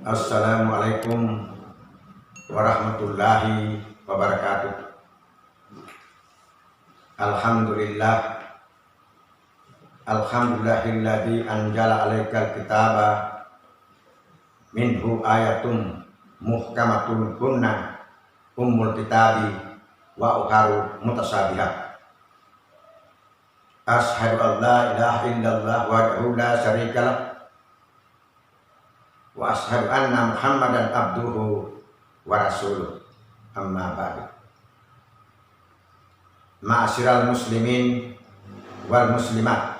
Assalamualaikum warahmatullahi wabarakatuh. Alhamdulillahilladzi anzala 'alaikal kitaba minhu ayatun muhkamatun kunna ummul kitabi wa ukharu mutasyabihat. Asyhadu an la ilaha illallah wahdahu la syarikalah wa asyhadu anna Muhammadan abduhu wa rasuluh. Amma ba'du. Ma'asyiral muslimin wal muslimat,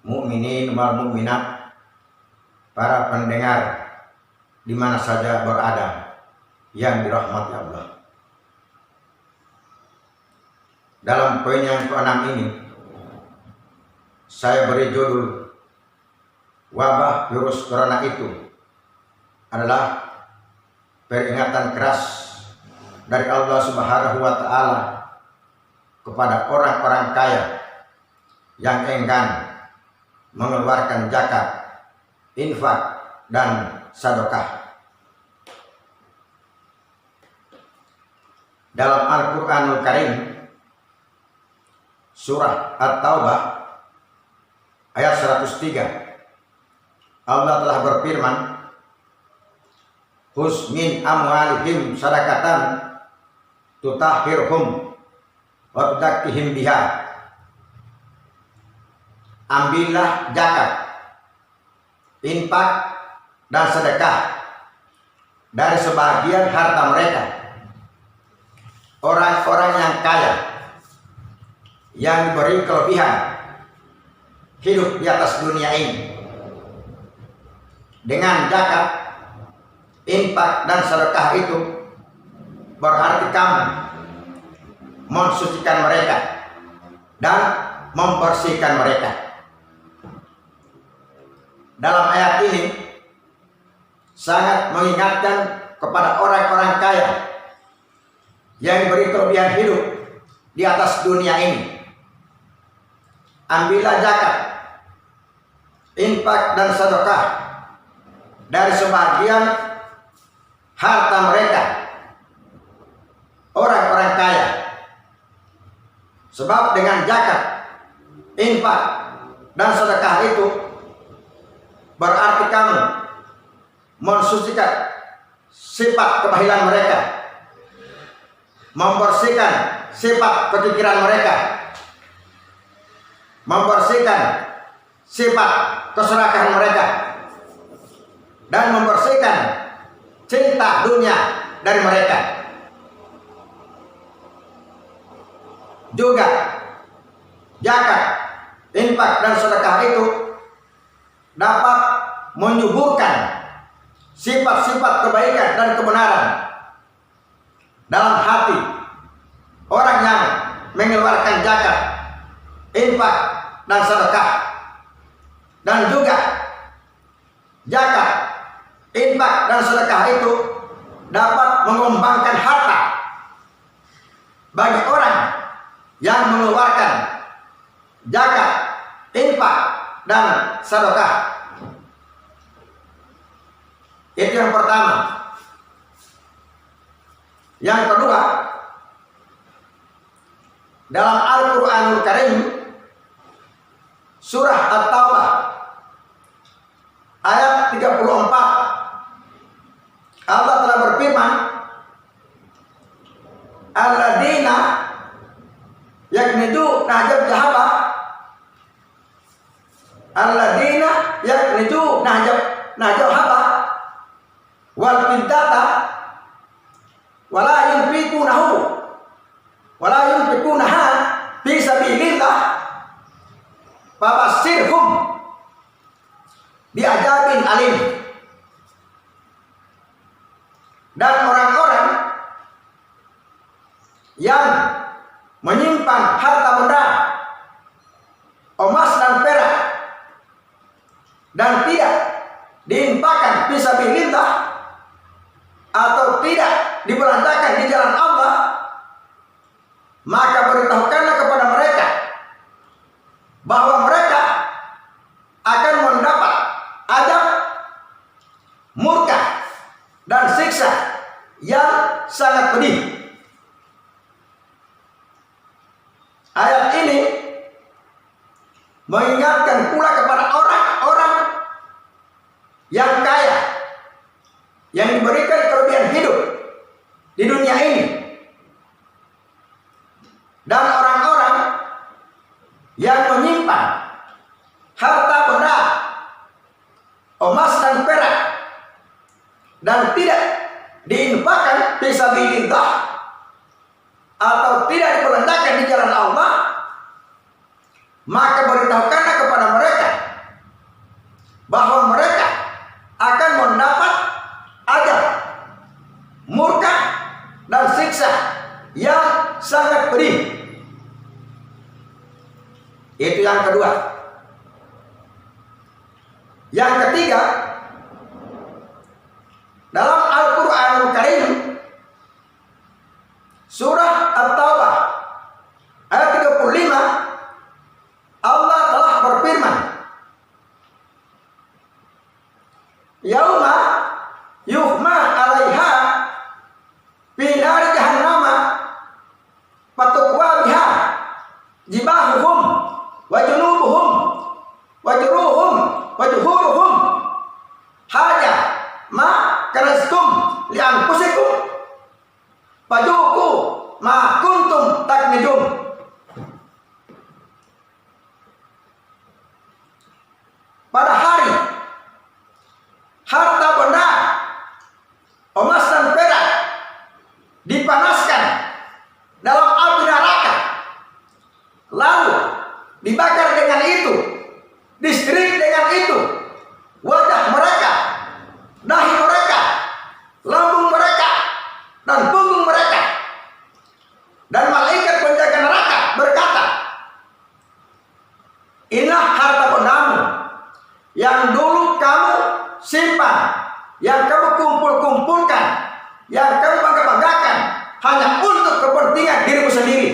mukminin wal mukminat, para pendengar di mana saja berada yang dirahmati Allah. Dalam poin yang ke-6 ini saya beri judul wabah virus corona itu adalah peringatan keras dari Allah Subhanahu wa Ta'ala kepada orang-orang kaya yang enggan mengeluarkan zakat, infak, dan sedekah. Dalam Al-Qur'anul Karim surah At-Taubah ayat 103, Allah telah berfirman, "Khuz min amwalihim sadaqatan tutahhirhum wa tuzakkihim biha." Ambillah zakat, infak, dan sedekah dari sebagian harta mereka, orang-orang yang kaya yang diberi kelebihan hidup di atas dunia ini. Dengan zakat, infak, dan sedekah itu berarti kamu mensucikan mereka dan membersihkan mereka. Dalam ayat ini sangat mengingatkan kepada orang-orang kaya yang diberi kelebihan hidup di atas dunia ini. Ambillah zakat, infak, dan sedekah dari sebagian harta mereka, orang-orang kaya. Sebab dengan zakat, infak, dan sedekah itu berarti kamu mensucikan sifat kebahilan mereka, membersihkan sifat kekikiran mereka, membersihkan sifat keserakahan mereka, dan membersihkan cinta dunia dari mereka. Juga zakat, infak, dan sedekah itu dapat menyuburkan sifat-sifat kebaikan dan kebenaran dalam hati orang yang mengeluarkan zakat, infak, dan sedekah. Dan juga zakat, infak, dan sedekah itu dapat mengembangkan harta bagi orang yang mengeluarkan zakat, infak, dan sedekah. Itu yang pertama. Yang kedua, dalam Al-Qur'anul Karim surah At-Taubah ayat 34, Allah telah berfirman, "Alladzina yaknidu najab jahaba, alladzina yaknidu najab haba wal fiddata wala yunfikunaha fi sabilillah fabassirhum bi'adzabin alim." Dan orang-orang yang menyimpan harta benda, emas dan perak, dan tidak diinfakkan fisabilillah atau tidak dibelanjakan di jalan Allah, maka beritahukanlah kepada mereka bahwa mereka akan mendapat azab mengingatkan pula kepada orang-orang yang kaya, yang diberikan kelebihan hidup di dunia ini, dan orang-orang yang menyimpan harta benda, emas dan perak, dan tidak diinfakkan fisabilillah atau tidak diperlendahkan di jalan Allah, maka beritahukanlah kepada mereka bahwa mereka akan mendapat azab, murka, dan siksa yang sangat pedih. Itu yang kedua. Yang ketiga, dalam Al-Quranul Karim surah At-Taubah ayat 35, Allah telah berfirman, yauma yuhma 'alaiha fi nari jahannama fatukwa biha jibahuhum wa junubuhum wa juruhum wa juhuruhum haja ma kanastum li anfusikum fajuku ma kuntum taknidun. Pada hari harta benda, emas dan perak dipanaskan dalam api neraka, lalu dibakar dengan itu, distrik dengan itu, wajah mereka, dahi mereka, lambung mereka, dan punggung mereka. Dan malaikat penjaga neraka berkata, inilah harta bendamu yang dulu kamu simpan, yang kamu kumpulkan, yang kamu bangga-banggakan hanya untuk kepentingan dirimu sendiri.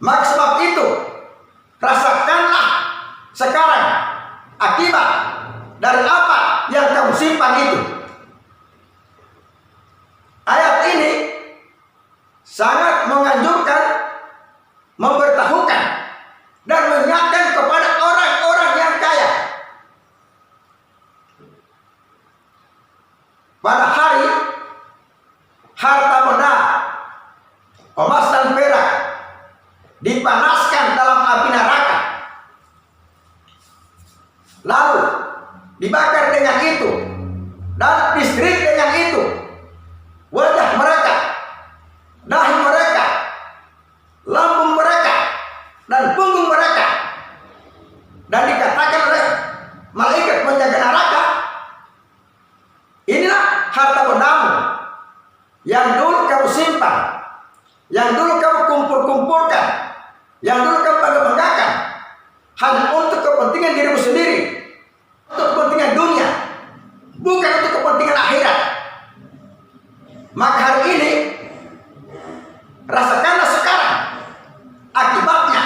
Maka sebab itu, rasakanlah sekarang akibat dari apa yang kamu simpan itu. Ayat ini sangat menganjurkan, memberitahukan, dan mengingatkan kepada orang-orang yang kaya. Pada hari harta benda, emas dan perak dipanaskan dalam api neraka, lalu dibakar dengan itu dan distrik dengan itu, wajah mereka, dahi mereka, lambung mereka, dan punggung mereka. Dan dikatakan oleh malaikat penjaga neraka, inilah harta bendamu yang dulu kamu simpan, yang dulu kamu kumpulkan, yang dulu kamu bangga-banggakan hanya untuk kepentingan dirimu sendiri, untuk kepentingan dunia, bukan untuk kepentingan akhirat. Maka hari ini rasakanlah sekarang akibatnya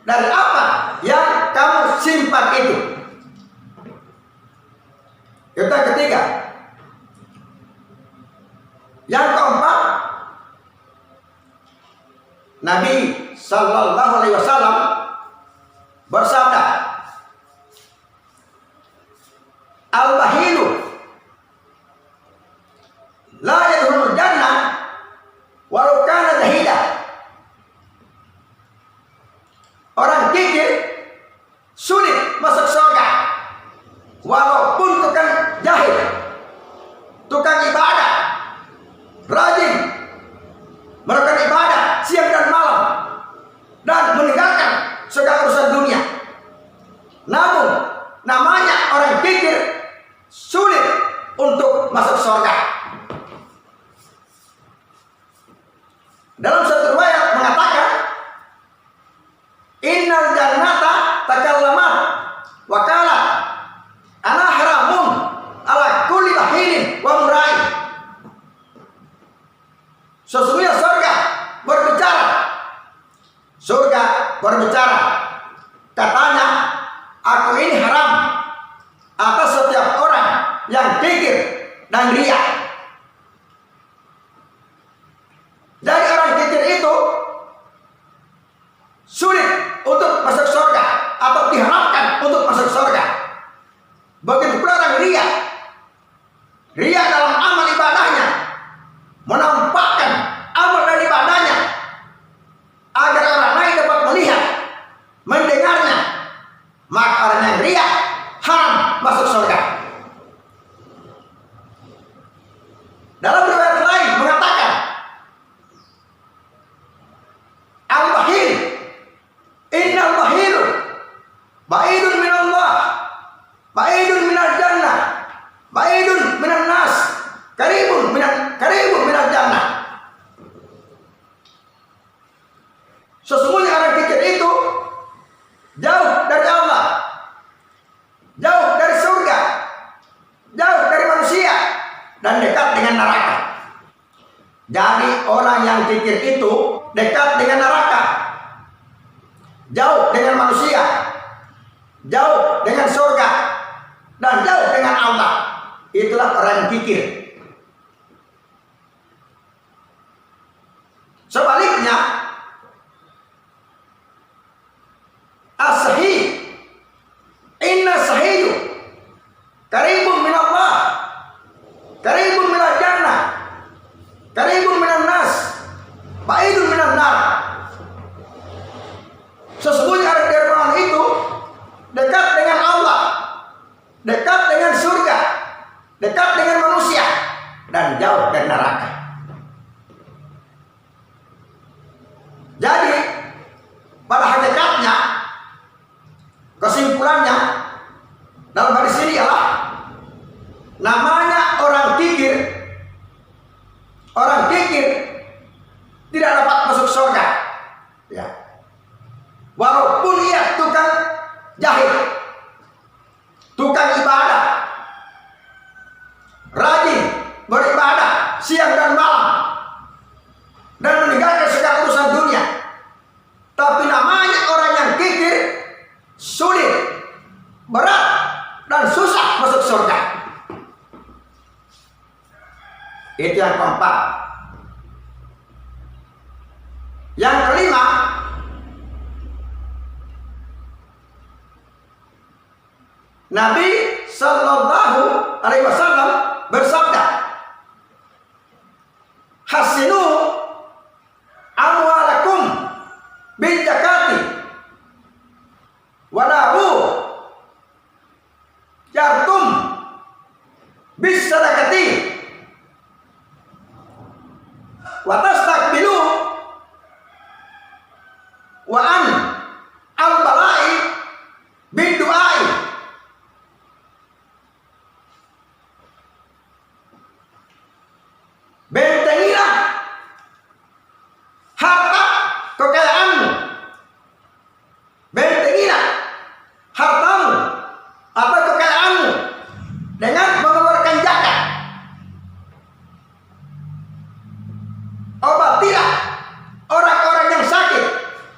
dari apa yang kamu simpan itu. Itu yang ketiga. Yang keempat, Nabi Sallallahu Alaihi Wasallam bersabda, al-bahilu la yadkhulul jannah walau kana jahida. Orang kikir sulit masuk surga walaupun tukang jahil, tukang ibadah, rajin melakukan ibadah siang dan malam, dan meninggalkan segala urusan dunia. Namun namanya orang kikir sulit untuk masuk surga. Dalam satu riwayat mengatakan, innal jannata takallamat wa qalat ana haramun ala kulli bahinin wa murai. Sesungguhnya surga berbicara, katanya, aku ini haram atas setiap orang yang kikir dan riya. Jadi orang kikir itu sulit untuk masuk surga. dekat dengan neraka, jauh dengan manusia, jauh dengan surga, dan jauh dengan Allah. Itulah orang yang kikir. Sebaliknya, as-sahih, inna sahiyu qaribun min Allah, qaribun min al-jannah, qaribun min an-nas, ba'idun min an-nar. Sesungguhnya orang dermawan itu dekat dengan Allah, dekat dengan surga, dekat dengan manusia, dan jauh dari neraka. Jadi pada hakikatnya, kesimpulannya dalam hadis ini adalah namanya orang kikir. Orang kikir tidak dapat masuk surga, ya. Walaupun ia tukang jahit, tukang ibadah, rajin beribadah siang dan malam, dan meninggalkan segala urusan dunia, tapi namanya orang yang kikir, sulit, berat, dan susah masuk surga. Itu yang keempat. Yang kelima, Nabi Sallallahu Alaihi Wasallam bersabda, hasinu amwalakum bil zakati wadahu jartum bis sadaqati wa tastakbilu wa an al balai bid duai. Bentengilah harta kekayaanmu, bentengilah hartamu atau kekayaanmu dengan mengeluarkan zakat. Obatilah orang-orang yang sakit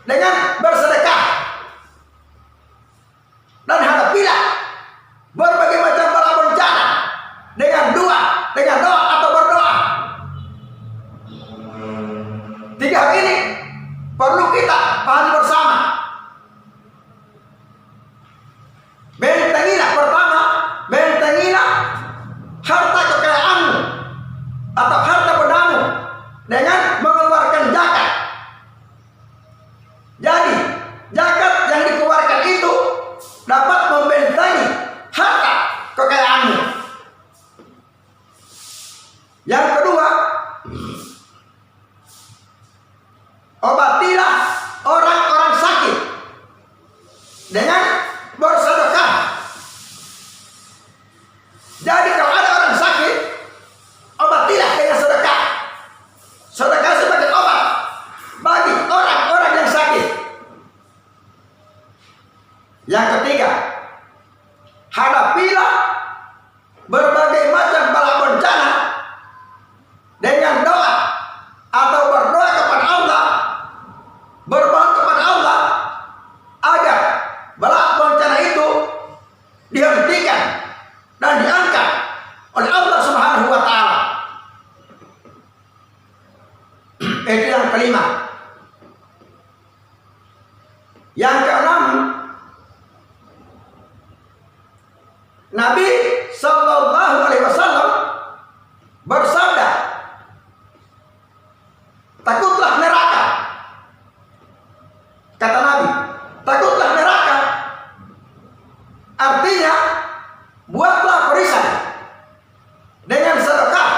dengan bersedekah, dan hadapilah berbagai macam bala bencana dengan doa atau berdoa. Tiga hal ini perlu kita pahami bersama. Bentengilah, pertama, bentengilah harta kekayaanmu atau harta bendamu dengan mengeluarkan zakat. Jadi zakat yang dikeluarkan itu dapat membentengi harta kekayaanmu. Yang kedua, obatilah orang-orang sakit dengan bersedekah. Jadi kalau ada orang sakit, obatilah dengan sedekah. Sedekah sebagai obat bagi orang-orang yang sakit. Yang ketiga, hadapilah berbagai macam bala bencana dengan doa atau berdoa kepada Allah, bermohon kepada Allah agar bala bencana itu dihentikan dan diangkat oleh Allah Subhanahu wa Ta'ala. Itu yang kelima. Yang keenam, Nabi Sallallahu Alaihi Wasallam bersabda, takutlah neraka. Kata Nabi, takutlah neraka. Artinya, buatlah perisai dengan sedekah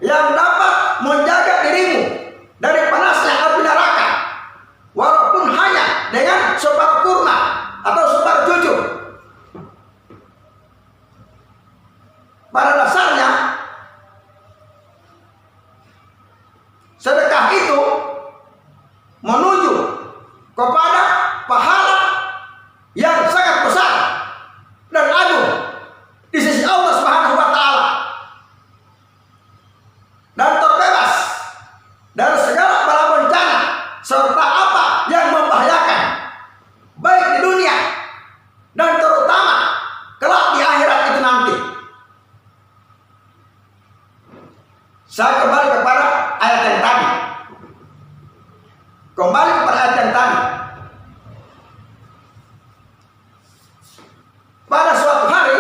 yang dapat menjaga dirimu dari panasnya api neraka, walaupun hanya dengan separuh kurma atau separuh cucuk. Pada dasarnya, sedekah itu menuju kepada pahala yang sangat besar dan agung di sisi Allah Subhanahu wa Ta'ala, dan terbebas dari segala bala serta apa yang membahayakan, baik di dunia dan terutama kelak di akhirat itu nanti. Saya kembali kepada ayat yang tadi. Pada suatu hari,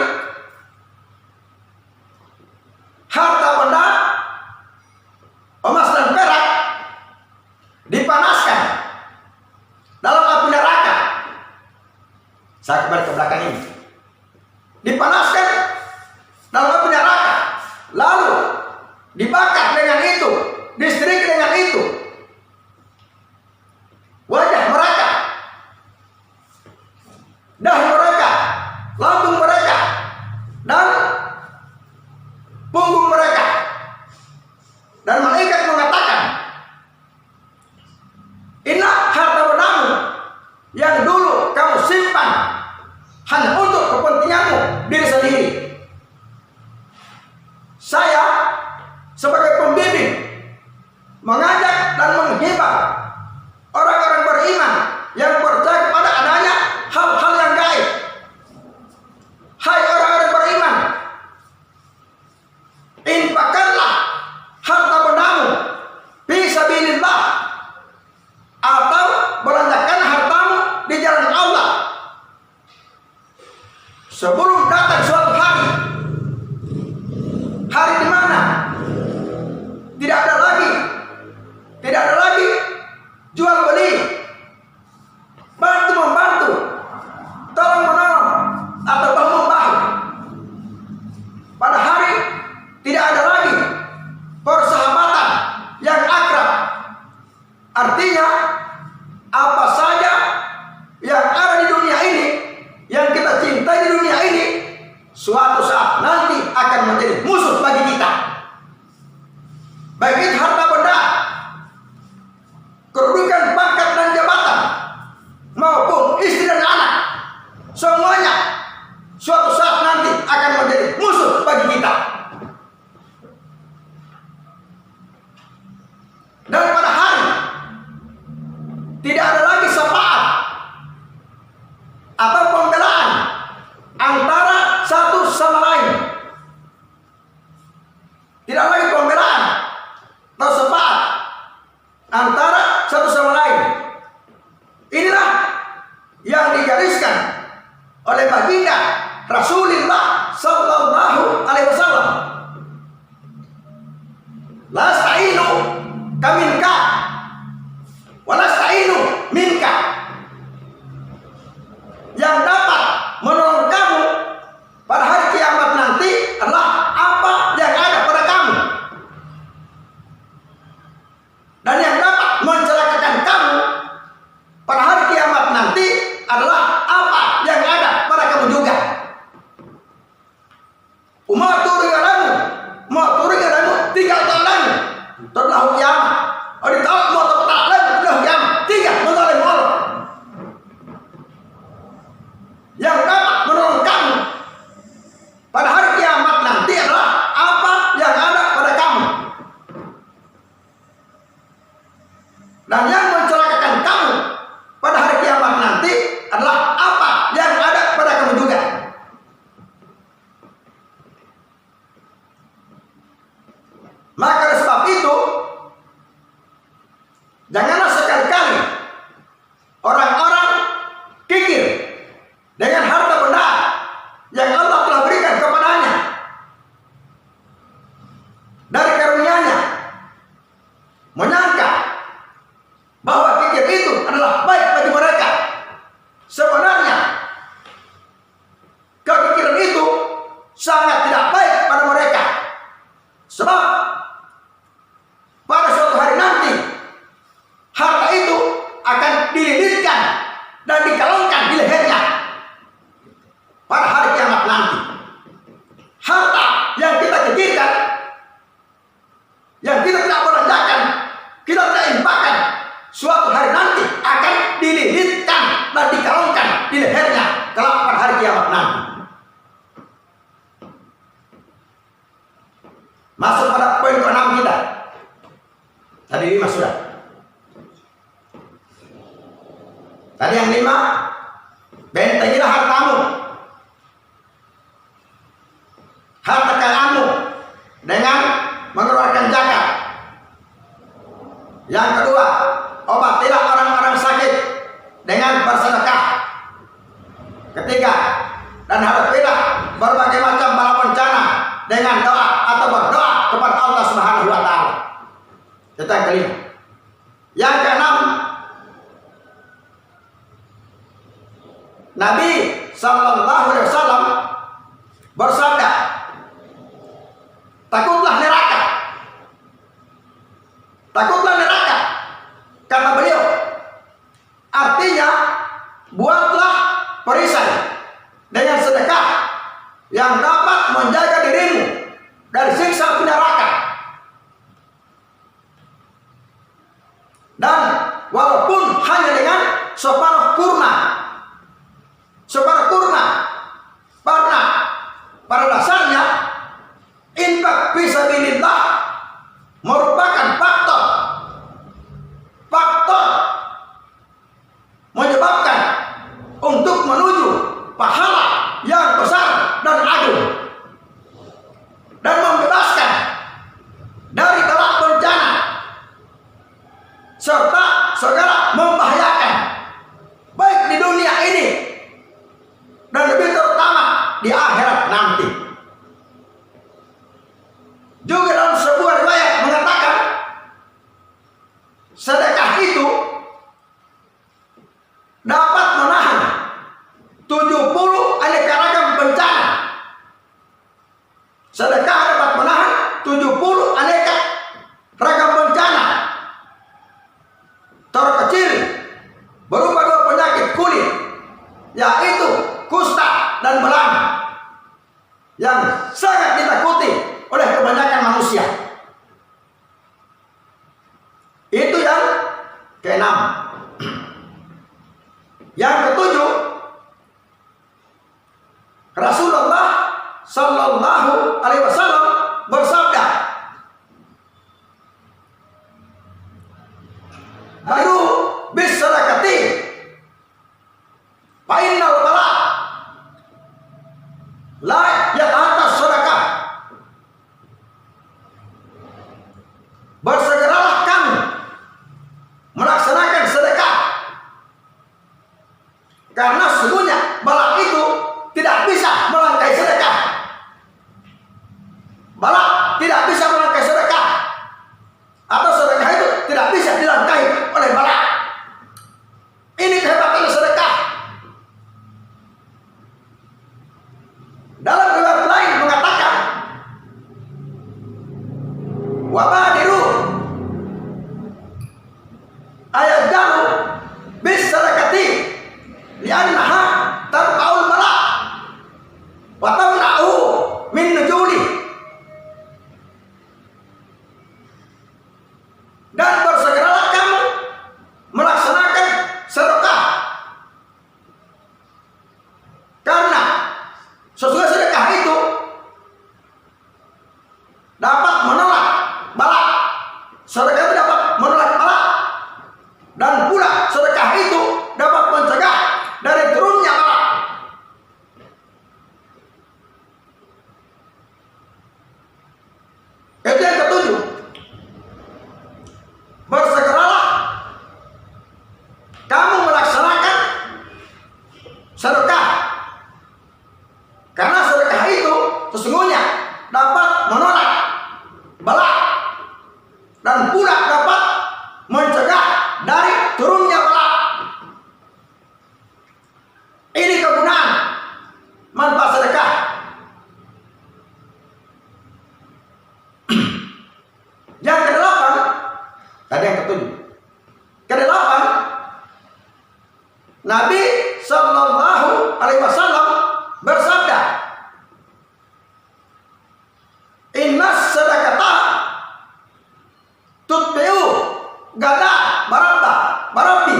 harta benda, emas dan perak dipanaskan dalam api neraka. Saya kembali ke belakang ini. Dipanaskan dalam api neraka, lalu dibakar dengan itu, disetrika dengan itu. Wajah mereka, dahi mereka, lambung mereka, dan punggung mereka. Dan malaikat mengatakan, "Inna harta bendamu yang dulu kamu simpan hanya untuk kepentinganmu diri sendiri. Saya sebagai pembimbing mengajak dan menghibah orang-orang beriman yang percaya kepada adanya hal-hal yang gaib. Hai orang-orang beriman, infakkanlah harta bendamu fi sabilillah, atau belanjakan hartamu di jalan Allah sebelum datang suatu hari, hari di mana tidak ada lagi jual beli, bantu membantu, tolong menolong, atau bahu membahu. Pada hari tidak ada lagi persahabatan yang akrab. Artinya apa saja yang ada di dunia ini, yang kita cintai di dunia ini, suatu saat nanti akan menjadi musuh bagi kita. Baik itu harta benda, kedudukan, pangkat dan jabatan, maupun istri dan anak, semuanya suatu saat nanti akan menjadi musuh bagi kita. Dan pada hari tidak ada lagi syafaat atau pembelaan antara satu sama lain. Tidak lagi pembelaan atau syafaat antara satu sama lain. Inilah yang digariskan oleh baginda Rasulullah sallallahu alaihi wasallam. Lasta'inu kaminka walasta'inu minka. Yang dapat menolong kamu pada hari kiamat nanti adalah apa yang ada pada kamu, dan yang dapat mencelakakan kamu pada hari kiamat nanti adalah apa yang ada pada kamu juga. Umaturigamu tiga tahun telah kiamat. Ada tahu mau tepat lagi telah kiamat tiga mengalami Allah. Yang dapat menolong kamu pada hari kiamat nanti adalah apa yang ada pada kamu, dan yang mencelakakan kamu pada hari kiamat nanti adalah apa yang ada pada kamu juga. Maka oleh sebab itu, janganlah sekali-kali orang-orang kikir dengan harta benda yang Allah telah berikan kepadanya dari karunia-Nya, menyangka bahwa kikir itu adalah baik bagi mereka. Sebenarnya kekikiran itu sangat tidak baik pada mereka, sebab pada suatu hari nanti harta itu akan dililitkan dan dikalungkan di lehernya pada hari kiamat nanti. Harta yang kita kikirkan, yang kita tidak belanjakan, kita tidak infakkan, suatu hari nanti akan dililitkan dan dikalungkan di lehernya kelak pada hari kiamat nanti. Masuk pada poin ke-6 kita. Tadi 5 sudah. Tadi yang 5, bentengilah hartamu, harta kekayaanmu dengan mengeluarkan zakat. Yang kedua, obatilah orang-orang sakit dengan bersedekah. Ketiga, dan hadapilah berbagai macam bala bencana dengan doa atau berdoa kepada Allah Subhanahu wa taala. Itu yang kelima. Yang keenam, Nabi sallallahu alaihi wasallam bersabda, takutlah neraka. Takutlah neraka. Kata beliau, artinya buatlah perisai dengan sedekah yang dapat menjaga dirimu dari siksa api neraka. Dan walaupun hanya dengan separuh kurma, karena pada dasarnya infak fisabilillah merupakan faktor menyebabkan untuk menuju pahala yang besar dan agung dan membebaskan dari kelak bencana serta segala membahayakan baik di dunia ini dan lebih terutama di akhirat nanti. Juga dalam sebuah riwayat mengatakan sedekah itu dapat menahan 70 aneka ragam bencana. Sedekah dapat menahan 70 aneka ragam bencana, terkecil berupa 2 penyakit kulit, yaitu kusta dan belang, yang sangat ditakuti oleh kebanyakan manusia. Itu yang keenam. Yang ketujuh, Rasulullah sallallahu alaihi wasallam bersabda, "Baru bis sadaqati fa innal bala la yatahatta sadaqah." Bersegeralah kamu melaksanakan sedekah, karena sesungguhnya bala itu tidak bisa melangkahi sedekah. Bala tidak bisa melangkahi sedekah, atau sedekah itu tidak bisa dilangkahi oleh bala. Ini kehebatan sedekah. Dalam riwayat lain mengatakan, wabadiru ayat jamu bis sadaqati li'annaha tarfa'ul bala wa tamna'u min nujuli. Dan bersegeralah kamu melaksanakan sedekah, karena sesungguhnya sedekah itu dapat menolak bala. Sedekah itu dapat menolak bala, dan pula sedekah itu dapat mencegah dari turunnya bala. Itu yang ketujuh. Bersegeralah kamu melaksanakan sedekah, karena sedekah itu sesungguhnya dapat menolak bala dan pula dapat mencegah dari turunnya bala. Ini kegunaan manfaat sedekah. Yang kedelapan, tadi yang ketujuh. Kedelapan, Nabi sallallahu alaihi wasallam bersabda, "Innas sadaqata tutbi'u gada barabbi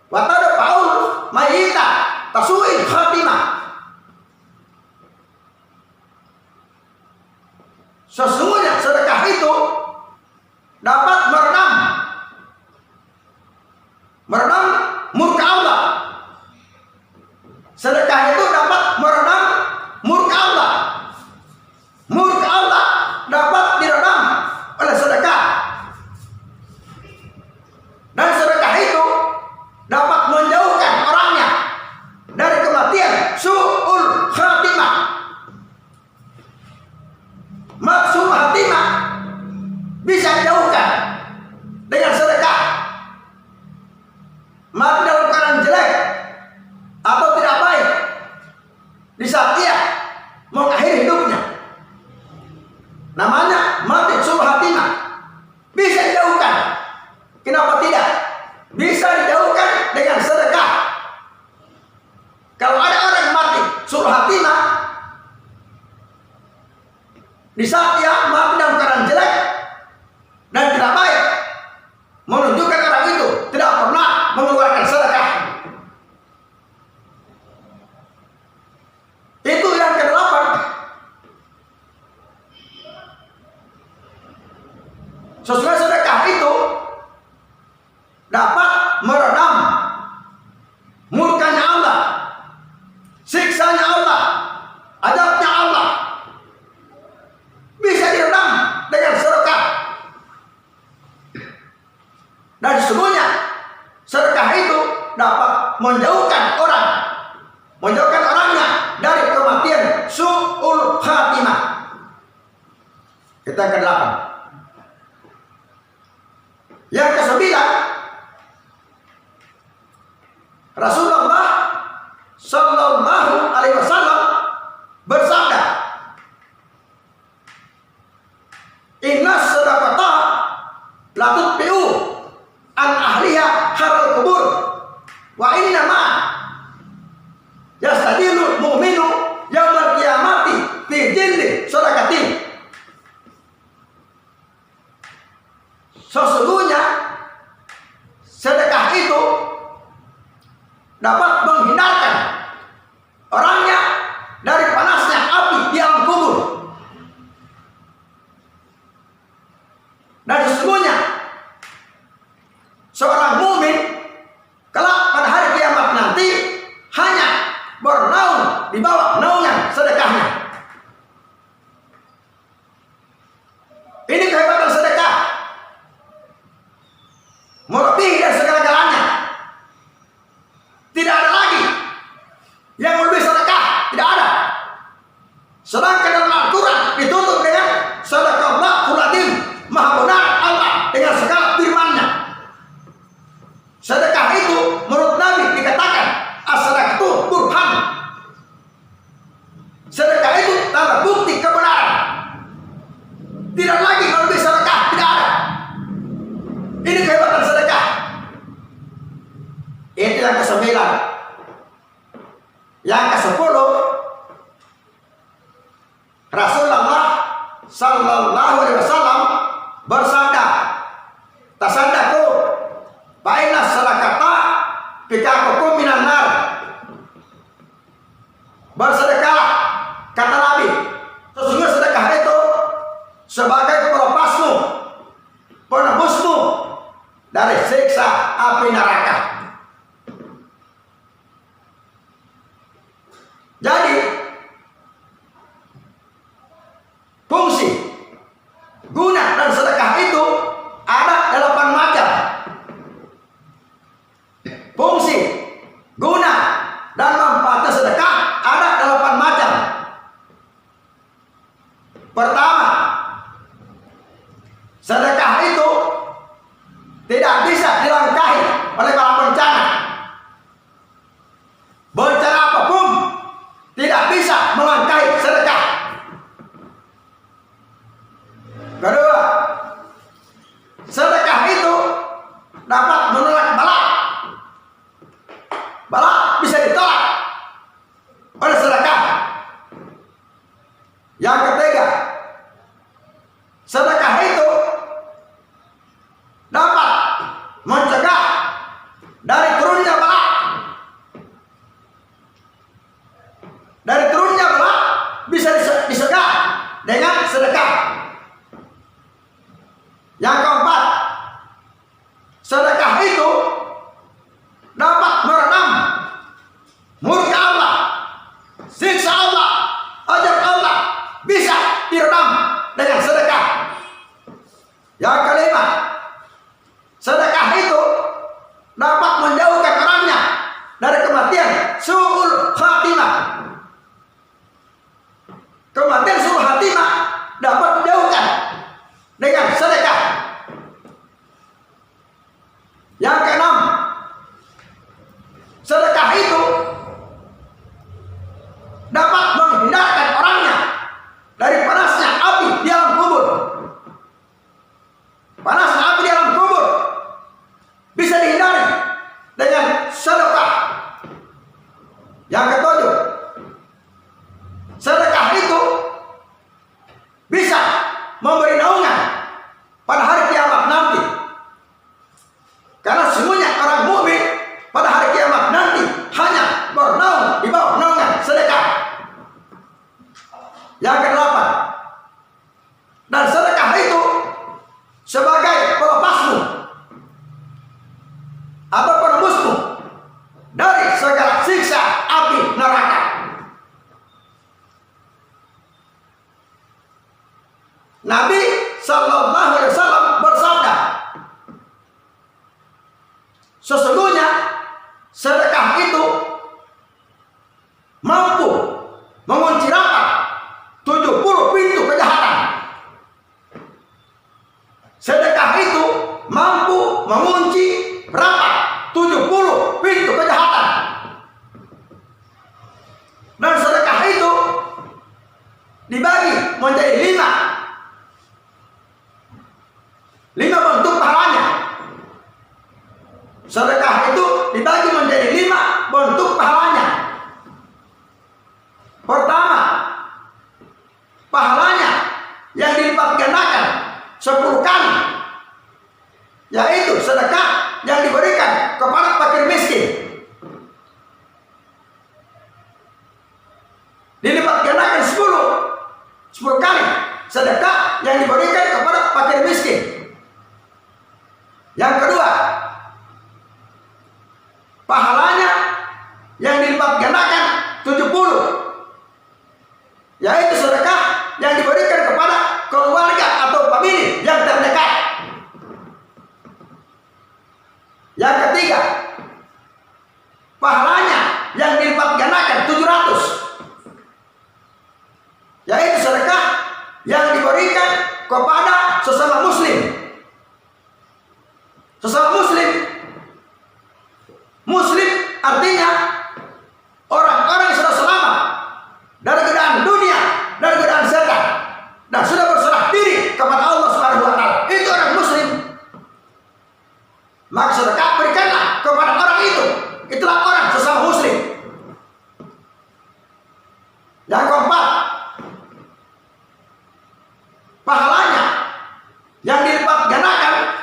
wa tadfa'ul mayyita tasu'il khatimah." Sesungguhnya sedekah itu dapat meredam meredam murka Allah. Sedekah itu dapat meredam murka Allah. Murka Allah dapat diredam oleh sedekah. Dan sedekah itu dapat menjauhkan orangnya dari kematian, su'ul khatimah. Maksud khatimah bisa dijauhkan dengan sedekah. Mati dalam keadaan jelek atau tidak baik di saat ia mengakhiri hidupnya, namanya mati su'ul khatimah, bisa dijauhkan. Kenapa tidak? Bisa dijauhkan dengan sedekah. Kalau ada orang yang mati su'ul khatimah di saat ia mati dalam keadaan jelek dan tidak baik, menunjukkan orang itu tidak pernah mengeluarkan sedekah. Itu yang ke-8. Sesuai sedekah itu dapat meredam murkanya Allah, siksanya Allah, azabnya Allah. Bisa diredam dengan sedekah. Dan sesungguhnya sedekah itu dapat menjauhkan orangnya dari kematian su'ul khatimah. Kita ke-8. Yang ke-9, Rasulullah Sallallahu Alaihi Wasallam bersabda, inna sadaqata la tutbi'u an ahliha haral kubur wa inna ma yastadilul mu'minu yaumal qiyamati fi jildi sadaqati. Sesungguhnya sedekah itu dapat menghindarkan orangnya dari panasnya api di alam kubur. Dan sesungguhnya seorang mukmin kelak pada hari kiamat nanti hanya bernaung di bawah naungan sedekahnya. Ini kehebatan sedekah, melebihi dari segala-galanya. Tidak ada lagi yang melebihi sedekah, tidak ada. Sedangkan dalam Al-Quran ditutup dengan sadaqallahul adzim, maha benar Allah dengan segala firman-Nya. Sedekah itu menurut Nabi dikatakan as-sadaqatu burhan. Sedekah itu tanda bukti kebenaran. Tidak lagi melebihi sedekah, tidak ada. Ini kehebatan sedekah. Itu yang ke-9. Yang ke-10, Rasulullah Sallallahu Alaihi Wasallam bersabda, tasaddaqu fa inna sadaqata bikakum minan nar. Bersedekahlah, kata Nabi, sesungguhnya sedekah itu sebagai pelepasmu, penebusmu dari siksa api neraka. Jadi fungsi, guna dan sedekah itu ada 8 macam. Fungsi, guna dan manfaatnya sedekah ada 8 macam. Pertama, sedekah itu tidak bisa dilangkahi oleh bala bencana. Bencana apapun tidak bisa melangkahi sedekah. Kedua, sedekah itu dapat menolak bala. Bala bisa ditolak oleh sedekah. Yang ketiga, sedekah itu dapat mencegah dari turunnya bala. Dari turunnya bala bisa disegah dengan sedekah. Yang keempat, sedekah Yang keenam, sedekah itu dapat menghindarkan orangnya dari panasnya api di alam kubur. Panasnya api di alam kubur bisa dihindari dengan sedekah. Yang ketujuh, sedekah itu bisa memberi naungan pada hari kiamat nanti. Karena semuanya orang mukmin pada hari kiamat nanti hanya bernaung di bawah naungan sedekah. Yang kedelapan, dan sedekah itu sebagai pelepasmu atau penembusmu dari segala siksa api neraka. Nabi Sallallahu Alaihi Wasallam bersabda, sesungguhnya sedekah itu mampu mengunci rapat 70 pintu kejahatan. Sedekah itu mampu mengunci rapat 70 pintu kejahatan. Dan sedekah itu dibagi menjadi 5 bentuk pahalanya. Sedekah itu dibagi menjadi 5 bentuk pahalanya. Pertama, pahalanya yang dilipat gandakan 10 kali, yaitu sedekah yang diberikan kepada fakir miskin. Dilipat gandakan 10 kali sedekah yang diberikan kepada fakir miskin. Yang kedua, pahalanya yang dilipat gandakan 70, yaitu sedekah yang diberikan kepada keluarga atau famili yang terdekat. Yang ketiga, pahalanya yang dilipat gandakan 700, yaitu sedekah yang diberikan kepada sesama muslim. Sesama muslim, muslim artinya orang-orang yang sudah selamat dari godaan dunia, dari godaan setan, dan sudah berserah diri kepada Allah Subhanahu wa taala. Itu orang muslim. Maka sedekah berikanlah kepada orang itu. Itulah orang sesama muslim. Yang keempat, pahalanya yang dilipat gandakan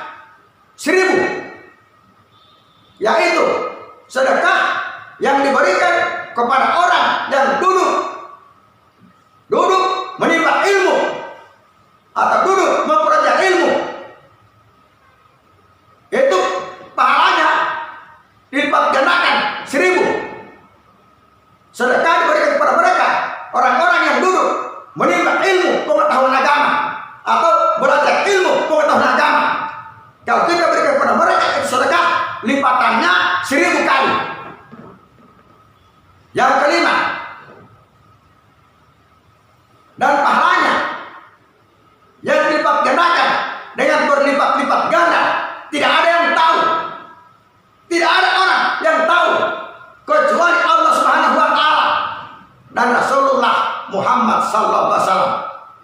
1000, yaitu sedekah yang diberikan kepada orang yang duduk menimba ilmu atau duduk mempelajari ilmu. Itu pahalanya dilipat gandakan 1000. Sedekah diberikan kepada mereka, orang-orang yang duduk menimba ilmu pengetahuan agama atau belajar ilmu pengetahuan agama. Kalau kita berikan kepada mereka, itu sedekah lipatannya 1000 kali. Yang kelima, dan pahalanya yang dilipat gandakan dengan berlipat-lipat ganda. Tidak ada yang tahu, tidak ada orang yang tahu kecuali Allah Subhanahu wa taala dan Rasulullah Muhammad sallallahu alaihi wasallam,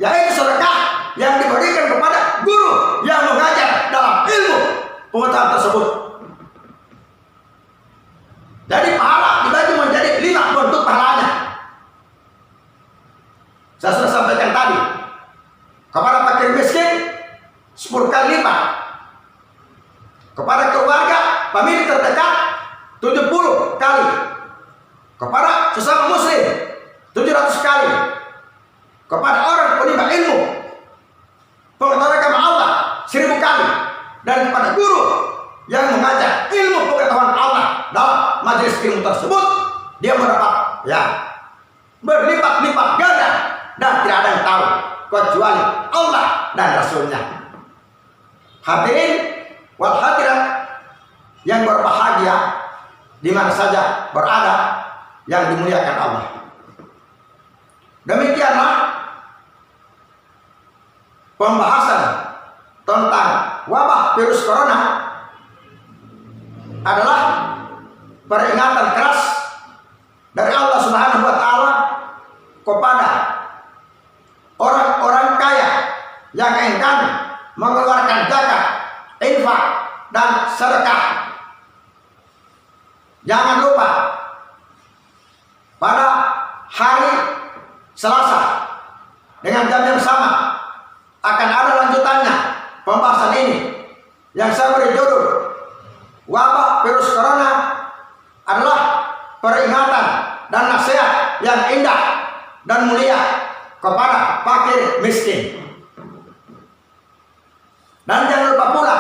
yaitu sedekah yang diberikan kepada guru yang mengajar dalam ilmu pengetahuan tersebut. Jadi pahala dibagi menjadi 5 bentuk pahalanya. Saya sudah sampaikan tadi, kepada fakir miskin 10 kali lipat, kepada keluarga famili terdekat 70 kali, kepada sesama muslim 700 kali, kepada orang penimba ilmu pengetahuan agama Allah 1000 kali, dan kepada guru yang mengajar ilmu pengetahuan Allah dalam majelis ilmu tersebut, dia mendapat berlipat-lipat ganda, dan tidak ada yang tahu kecuali Allah dan Rasulnya. Hadirin wal hadirat yang berbahagia di mana saja berada, yang dimuliakan Allah. Demikianlah pembahasan tentang wabah virus corona adalah peringatan keras dari Allah Subhanahu wa taala kepada orang-orang kaya yang enggan mengeluarkan zakat, infak, dan sedekah. Jangan lupa pada hari Selasa dengan jam yang sama akan ada lanjutannya pembahasan ini yang saya beri judul wabah virus corona adalah peringatan dan nasihat yang indah dan mulia kepada fakir miskin. Dan jangan lupa pula,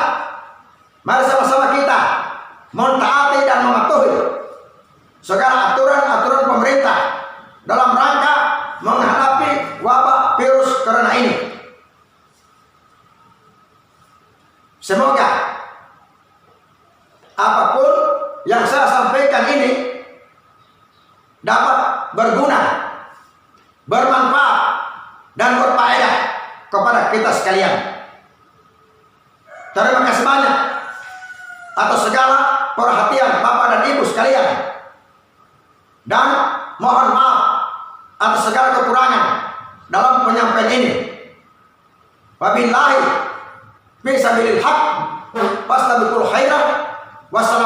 mari sama-sama kita mentaati dan mematuhi segala aturan-aturan pemerintah dalam rangka menghadapi wabah virus corona ini. Semoga apapun yang saya sampaikan ini dapat berguna, bermanfaat, dan berfaedah kepada kita sekalian. Terima kasih banyak atas segala perhatian Bapak dan Ibu sekalian, dan mohon maaf atas segala kekurangan dalam penyampaian ini. Wabillahi fisabilil haq, fastabiqul khairat. Wassalamualaikum